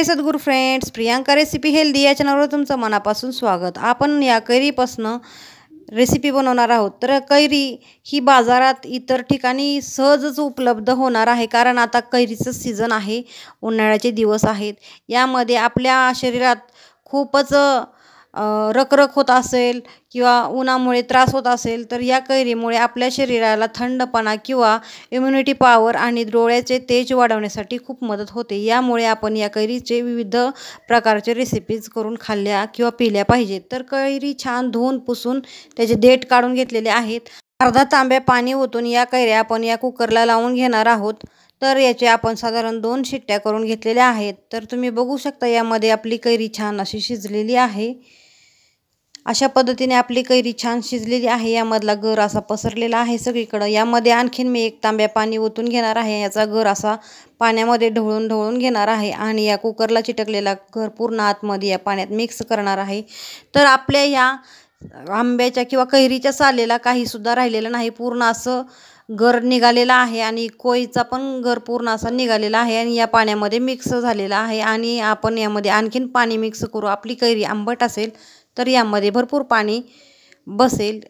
नमस्ते सद्गुरू friends, Priyanka recipe healthy या चॅनलवर तुमचं मनापासून स्वागत। आपण या कैरीपासून रेसिपी बनवणार आहोत। तर कैरी ही बाजारात इतर ठिकाणी सहजच उपलब्ध होणार आहे, कारण आता कैरीचं सीझन आहे, उन्हाळ्याचे दिवस आहेत। यामध्ये आपल्या शरीरात खूपच रखरख होत असेल किंवा उन्हामुळे त्रास होत असेल, तर या कैरीमुळे आपल्या शरीराला थंडपणा किंवा इम्युनिटी पॉवर आणि डोळ्याचे तेज वाढवण्यासाठी खूप मदत होते। यामुळे आपण या कैरीचे विविध प्रकारचे रेसिपीज करून खाल्ल्या किंवा पिल्या पाहिजेत। तर कैरी छान धुवून पुसून त्याचे देठ काढून घेतलेले आहेत। अर्धा तांब्या पाणी ओतून या कैऱ्या आपण या कुकरला लावून घेणार आहोत। तर याचे आपण साधारण 2 शिट्ट्या करून घेतलेल्या आहेत। तर तुम्ही बघू शकता यामध्ये आपली कैरी छान अशी शिजलेली आहे। अशा पद्धतीने आपली कैरी छान शिजलेली आहे। यामधला गर असा पसरलेला आहे सगळीकडे। यामध्ये आणखीन मी 1 तांब्या पाणी ओतून घेणार आहे। याचा गर असा पाण्यामध्ये ढवळून घेणार आहे आणि या कुकरला चिटकलेला गर पूर्ण आतमध्ये या पाण्यात मिक्स करणार आहे। तर आपल्या या आंब्याच्या किंवा कैरीच्या सालेला काही सुद्धा राहिलेलं नाही, पूर्ण असं गर निघालेला आहे आणि कोईचा पण गर पूर्ण असा निघालेला आहे आणि या पाण्यामध्ये मिक्स झालेला आहे। आणि आपण यामध्ये आणखीन पाणी मिक्स करू। आपली कैरी आंबट असेल तर यामध्ये भरपूर पाणी बसेल,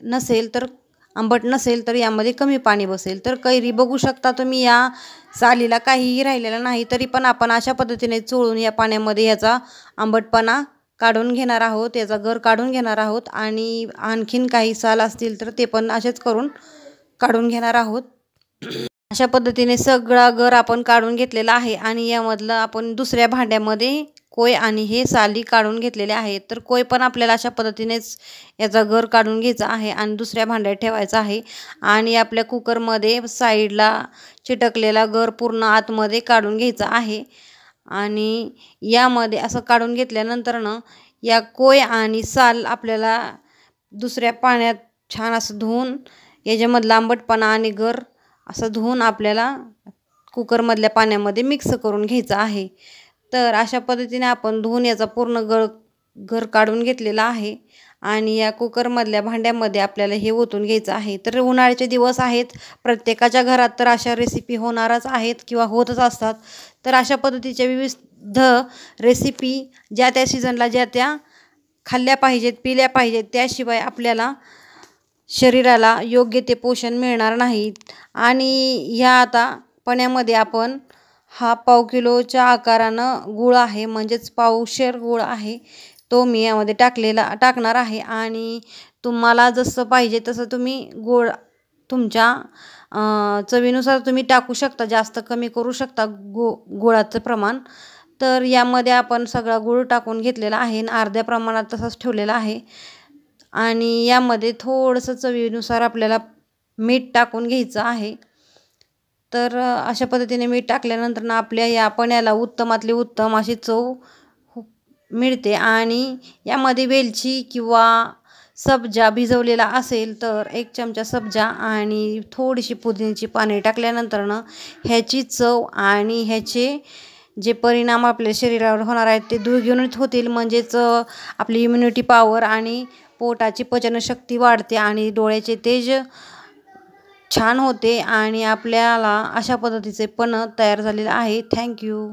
आंबट नसेल तर यामध्ये कमी पाणी बसेल। तर कैरी बघू शकता तुम्ही, या सालीला काहीही राहिलेलं नाही, तरी पण आपण अशा पद्धतीने चोळून या पाण्यामध्ये याचा आंबटपणा काढून घेणार आहोत, याचा गर काढून घेणार आहोत आणि आणखीन काही साल असतील तर ते पण असेच करून काढून घेणार आहोत। अशा पद्धतीने सगळा गर आपण काढून घेतलेला आहे आणि यामधलं आपण दुसऱ्या भांड्यामध्ये कोय आणि हे साली काढून घेतलेले आहेत। तर कोय पण आपल्याला अशा पद्धतीनेच याचा गर काढून घ्यायचा आहे आणि दुसऱ्या भांड्यात ठेवायचा आहे आणि आपल्या कुकरमध्ये साईडला चिटकलेला गर पूर्ण आतमध्ये काढून घ्यायचा आहे। आणि यामध्ये असं काढून घेतल्यानंतर या कोय आणि साल आपल्याला दुसऱ्या पाण्यात छान असं धुवून याच्यामधला आंबटपणा आणि गर असं धुवून आपल्याला कुकरमधल्या पाण्यामध्ये मिक्स करून घ्यायचं आहे। तर अशा पद्धतीने आपण धुवून याचा पूर्ण गर काढून घेतलेला आहे आणि या कुकरमधल्या भांड्यामध्ये आपल्याला हे ओतून घ्यायचं आहे। तर उन्हाळ्याचे दिवस आहेत, प्रत्येकाच्या घरात तर अशा रेसिपी होणारच आहेत किंवा होतच असतात। तर अशा पद्धतीच्या विविध रेसिपी ज्या त्या सीझनला ज्या त्या खाल्ल्या पाहिजेत, पिल्या पाहिजेत, त्याशिवाय आपल्याला शरीराला योग्य ते पोषण मिळणार नाही। आणि ह्या आता पण्यामध्ये आपण हा पाव किलोच्या आकारानं गूळ आहे, म्हणजेच पावशेर गूळ आहे, तो मी यामध्ये टाकणार आहे। आणि तुम्हाला जसं पाहिजे तसं तुम्ही गूळ तुमच्या चवीनुसार तुम्ही टाकू शकता, जास्त कमी करू शकता गुळाचं प्रमाण। तर यामध्ये आपण सगळा गूळ टाकून घेतलेला आहे आणि अर्ध्या प्रमाणात तसंच ठेवलेला आहे आणि यामध्ये थोडंसं चवीनुसार आपल्याला मीठ टाकून घ्यायचं आहे। तर अशा पद्धतीने मीठ टाकल्यानंतर आपल्या या पण्याला उत्तमातली उत्तम अशी चव मिळते। आणि यामध्ये वेलची किंवा सब्जा भिजवलेला असेल तर 1 चमचा सब्जा आणि थोडीशी पुदिन्याची पाने टाकल्यानंतर ह्याची चव आणि ह्याचे जे परिणाम आपल्या शरीरावर होणार आहेत ते द्विगुणित होतील। म्हणजेच आपली इम्युनिटी पॉवर आणि पोटाची पचनशक्ती वाढते आणि डोळ्याचे तेज छान होते आणि आपल्याला अशा पद्धतीचे पण तयार झालेले आहे। थँक्यू।